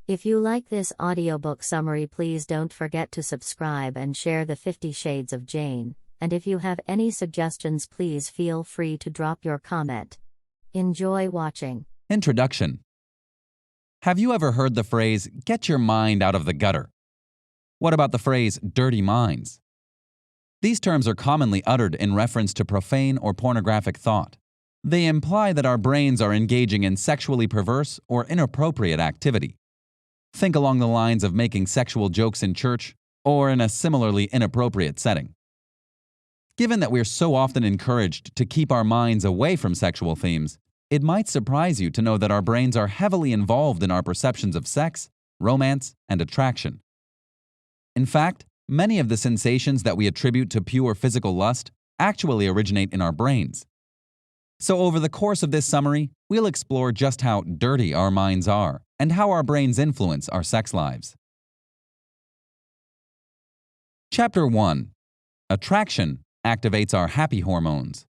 If you like this audiobook summary, please don't forget to subscribe and share the 50 Shades of Jane, and if you have any suggestions, please feel free to drop your comment. Enjoy watching. Introduction. Have you ever heard the phrase, "get your mind out of the gutter"? What about the phrase, "dirty minds"? These terms are commonly uttered in reference to profane or pornographic thought. They imply that our brains are engaging in sexually perverse or inappropriate activity. Think along the lines of making sexual jokes in church or in a similarly inappropriate setting. Given that we're so often encouraged to keep our minds away from sexual themes, it might surprise you to know that our brains are heavily involved in our perceptions of sex, romance, and attraction. In fact, many of the sensations that we attribute to pure physical lust actually originate in our brains. So over the course of this summary, we'll explore just how dirty our minds are and how our brains influence our sex lives. Chapter 1. Attraction activates our happy hormones.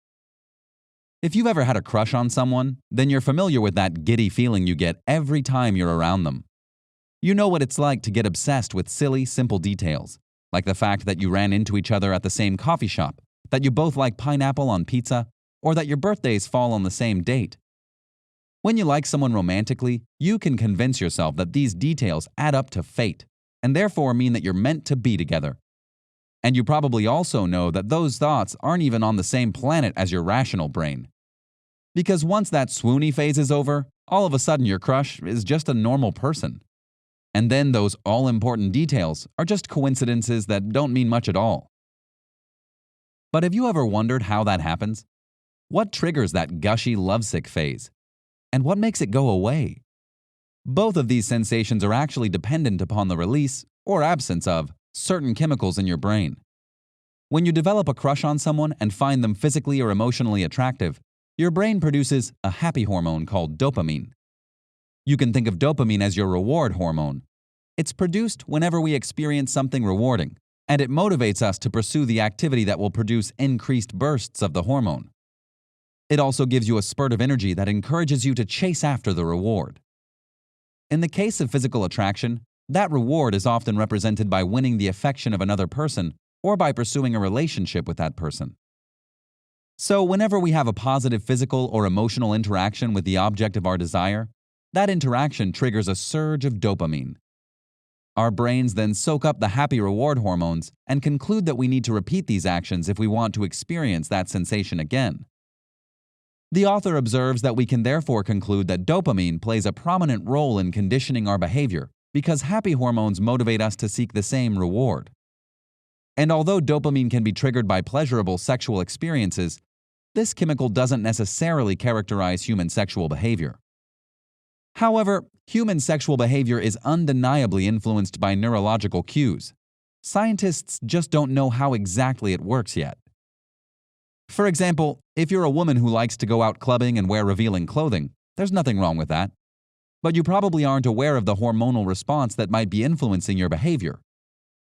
If you've ever had a crush on someone, then you're familiar with that giddy feeling you get every time you're around them. You know what it's like to get obsessed with silly, simple details, like the fact that you ran into each other at the same coffee shop, that you both like pineapple on pizza, or that your birthdays fall on the same date. When you like someone romantically, you can convince yourself that these details add up to fate, and therefore mean that you're meant to be together. And you probably also know that those thoughts aren't even on the same planet as your rational brain. Because once that swoony phase is over, all of a sudden your crush is just a normal person. And then those all-important details are just coincidences that don't mean much at all. But have you ever wondered how that happens? What triggers that gushy lovesick phase? And what makes it go away? Both of these sensations are actually dependent upon the release, or absence of, certain chemicals in your brain. When you develop a crush on someone and find them physically or emotionally attractive, your brain produces a happy hormone called dopamine. You can think of dopamine as your reward hormone. It's produced whenever we experience something rewarding, and it motivates us to pursue the activity that will produce increased bursts of the hormone. It also gives you a spurt of energy that encourages you to chase after the reward. In the case of physical attraction, that reward is often represented by winning the affection of another person or by pursuing a relationship with that person. So whenever we have a positive physical or emotional interaction with the object of our desire, that interaction triggers a surge of dopamine. Our brains then soak up the happy reward hormones and conclude that we need to repeat these actions if we want to experience that sensation again. The author observes that we can therefore conclude that dopamine plays a prominent role in conditioning our behavior because happy hormones motivate us to seek the same reward. And although dopamine can be triggered by pleasurable sexual experiences, this chemical doesn't necessarily characterize human sexual behavior. However, human sexual behavior is undeniably influenced by neurological cues. Scientists just don't know how exactly it works yet. For example, if you're a woman who likes to go out clubbing and wear revealing clothing, there's nothing wrong with that. But you probably aren't aware of the hormonal response that might be influencing your behavior.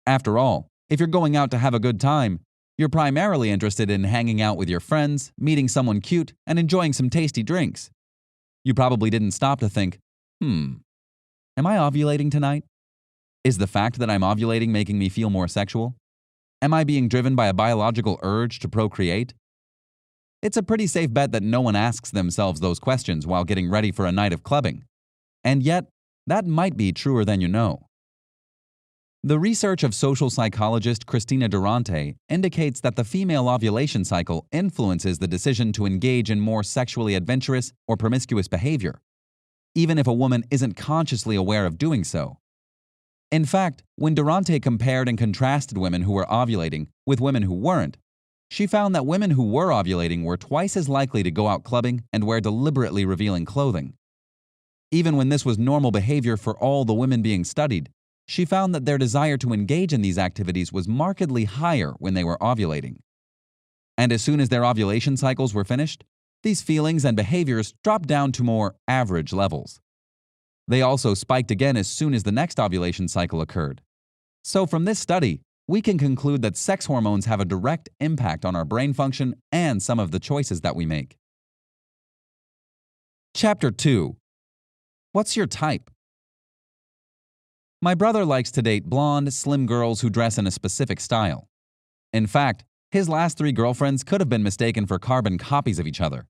After all, if you're going out to have a good time, you're primarily interested in hanging out with your friends, meeting someone cute, and enjoying some tasty drinks. You probably didn't stop to think, am I ovulating tonight? Is the fact that I'm ovulating making me feel more sexual? Am I being driven by a biological urge to procreate? It's a pretty safe bet that no one asks themselves those questions while getting ready for a night of clubbing. And yet, that might be truer than you know. The research of social psychologist Christina Durante indicates that the female ovulation cycle influences the decision to engage in more sexually adventurous or promiscuous behavior, even if a woman isn't consciously aware of doing so. In fact, when Durante compared and contrasted women who were ovulating with women who weren't, she found that women who were ovulating were twice as likely to go out clubbing and wear deliberately revealing clothing. Even when this was normal behavior for all the women being studied, she found that their desire to engage in these activities was markedly higher when they were ovulating. And as soon as their ovulation cycles were finished, these feelings and behaviors dropped down to more average levels. They also spiked again as soon as the next ovulation cycle occurred. So from this study, we can conclude that sex hormones have a direct impact on our brain function and some of the choices that we make. Chapter 2. What's your type? My brother likes to date blonde, slim girls who dress in a specific style. In fact, his last 3 girlfriends could have been mistaken for carbon copies of each other.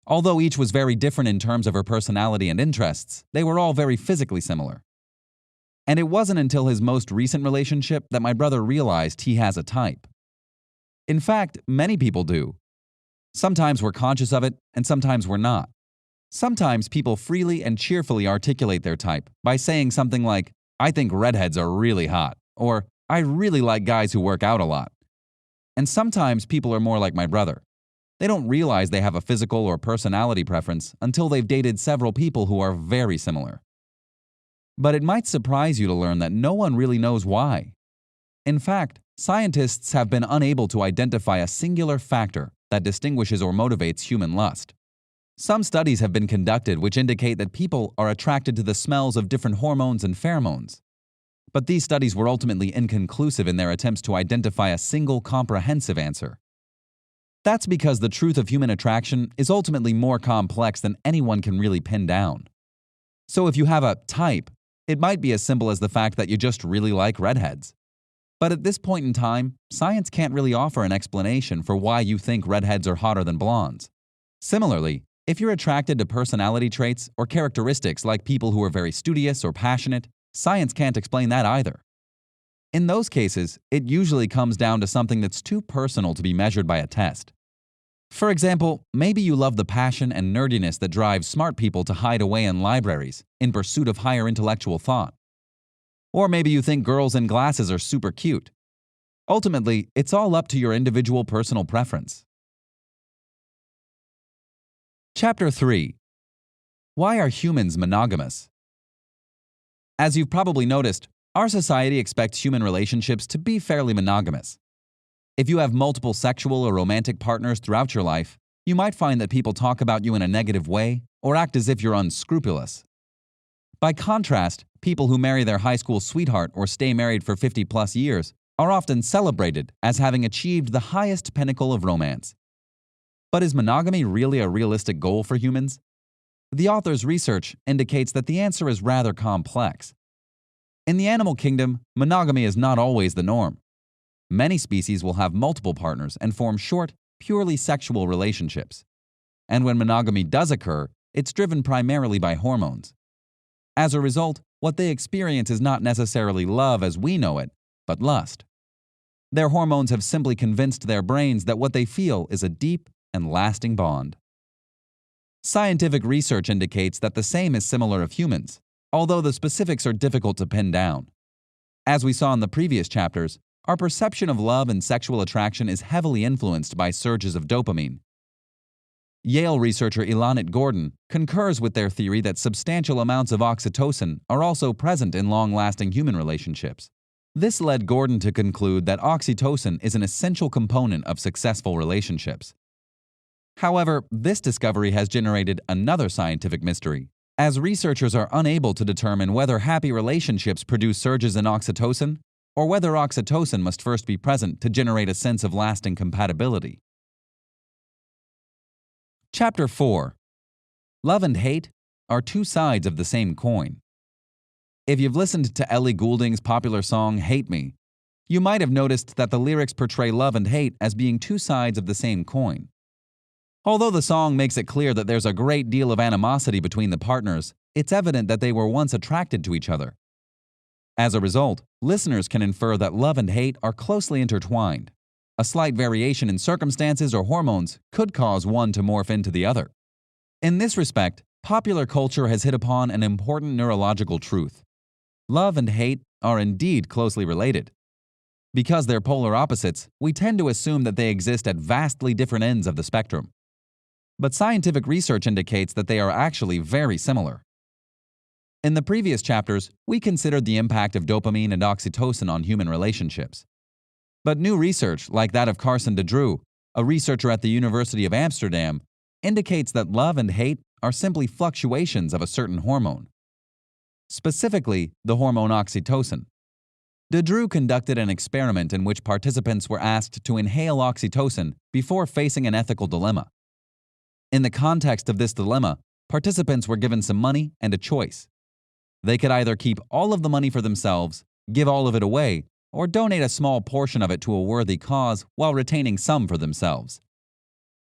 Although each was very different in terms of her personality and interests, they were all very physically similar. And it wasn't until his most recent relationship that my brother realized he has a type. In fact, many people do. Sometimes we're conscious of it, and sometimes we're not. Sometimes people freely and cheerfully articulate their type by saying something like, "I think redheads are really hot," or "I really like guys who work out a lot." And sometimes people are more like my brother. They don't realize they have a physical or personality preference until they've dated several people who are very similar. But it might surprise you to learn that no one really knows why. In fact, scientists have been unable to identify a singular factor that distinguishes or motivates human lust. Some studies have been conducted which indicate that people are attracted to the smells of different hormones and pheromones. But these studies were ultimately inconclusive in their attempts to identify a single comprehensive answer. That's because the truth of human attraction is ultimately more complex than anyone can really pin down. So if you have a type, it might be as simple as the fact that you just really like redheads. But at this point in time, science can't really offer an explanation for why you think redheads are hotter than blondes. Similarly, if you're attracted to personality traits or characteristics like people who are very studious or passionate, science can't explain that either. In those cases, it usually comes down to something that's too personal to be measured by a test. For example, maybe you love the passion and nerdiness that drives smart people to hide away in libraries in pursuit of higher intellectual thought. Or maybe you think girls in glasses are super cute. Ultimately, it's all up to your individual personal preference. Chapter 3. Why are humans monogamous? As you've probably noticed, our society expects human relationships to be fairly monogamous. If you have multiple sexual or romantic partners throughout your life, you might find that people talk about you in a negative way or act as if you're unscrupulous. By contrast, people who marry their high school sweetheart or stay married for 50+ years are often celebrated as having achieved the highest pinnacle of romance. But is monogamy really a realistic goal for humans? The author's research indicates that the answer is rather complex. In the animal kingdom, monogamy is not always the norm. Many species will have multiple partners and form short, purely sexual relationships. And when monogamy does occur, it's driven primarily by hormones. As a result, what they experience is not necessarily love as we know it, but lust. Their hormones have simply convinced their brains that what they feel is a deep and lasting bond. Scientific research indicates that the same is similar of humans, although the specifics are difficult to pin down. As we saw in the previous chapters, our perception of love and sexual attraction is heavily influenced by surges of dopamine. Yale researcher Ilonit Gordon concurs with their theory that substantial amounts of oxytocin are also present in long-lasting human relationships. This led Gordon to conclude that oxytocin is an essential component of successful relationships. However, this discovery has generated another scientific mystery, as researchers are unable to determine whether happy relationships produce surges in oxytocin or whether oxytocin must first be present to generate a sense of lasting compatibility. Chapter 4. Love and hate are two sides of the same coin. If you've listened to Ellie Goulding's popular song Hate Me, you might have noticed that the lyrics portray love and hate as being two sides of the same coin. Although the song makes it clear that there's a great deal of animosity between the partners, it's evident that they were once attracted to each other. As a result, listeners can infer that love and hate are closely intertwined. A slight variation in circumstances or hormones could cause one to morph into the other. In this respect, popular culture has hit upon an important neurological truth. Love and hate are indeed closely related. Because they're polar opposites, we tend to assume that they exist at vastly different ends of the spectrum. But scientific research indicates that they are actually very similar. In the previous chapters, we considered the impact of dopamine and oxytocin on human relationships. But new research, like that of Carson de Drew, a researcher at the University of Amsterdam, indicates that love and hate are simply fluctuations of a certain hormone. Specifically, the hormone oxytocin. De Drew conducted an experiment in which participants were asked to inhale oxytocin before facing an ethical dilemma. In the context of this dilemma, participants were given some money and a choice. They could either keep all of the money for themselves, give all of it away, or donate a small portion of it to a worthy cause while retaining some for themselves.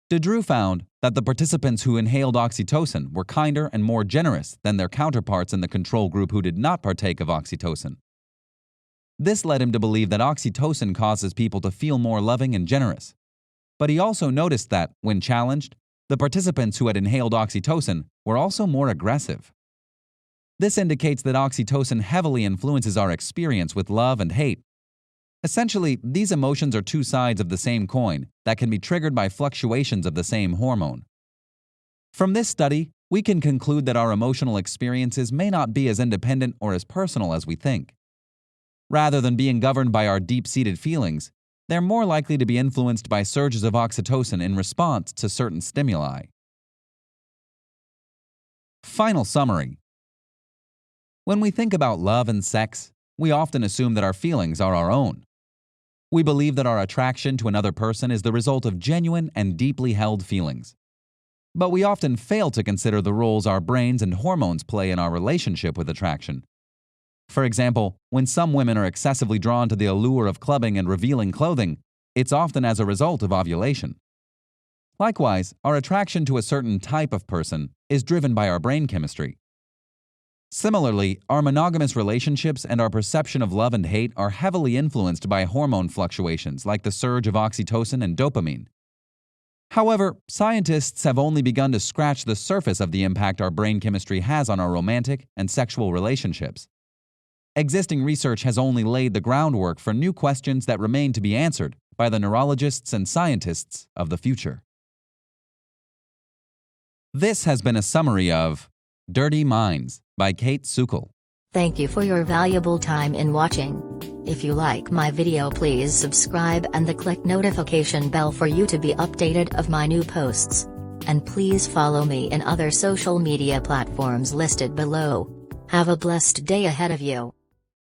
Drew found that the participants who inhaled oxytocin were kinder and more generous than their counterparts in the control group who did not partake of oxytocin. This led him to believe that oxytocin causes people to feel more loving and generous. But he also noticed that, when challenged, the participants who had inhaled oxytocin were also more aggressive. This indicates that oxytocin heavily influences our experience with love and hate. Essentially, these emotions are two sides of the same coin that can be triggered by fluctuations of the same hormone. From this study, we can conclude that our emotional experiences may not be as independent or as personal as we think. Rather than being governed by our deep-seated feelings, they're more likely to be influenced by surges of oxytocin in response to certain stimuli. Final summary. When we think about love and sex, we often assume that our feelings are our own. We believe that our attraction to another person is the result of genuine and deeply held feelings. But we often fail to consider the roles our brains and hormones play in our relationship with attraction. For example, when some women are excessively drawn to the allure of clubbing and revealing clothing, it's often as a result of ovulation. Likewise, our attraction to a certain type of person is driven by our brain chemistry. Similarly, our monogamous relationships and our perception of love and hate are heavily influenced by hormone fluctuations like the surge of oxytocin and dopamine. However, scientists have only begun to scratch the surface of the impact our brain chemistry has on our romantic and sexual relationships. Existing research has only laid the groundwork for new questions that remain to be answered by the neurologists and scientists of the future. This has been a summary of Dirty Minds by Kayt Sukel. Thank you for your valuable time in watching. If you like my video, please subscribe and click notification bell for you to be updated of my new posts. And please follow me in other social media platforms listed below. Have a blessed day ahead of you.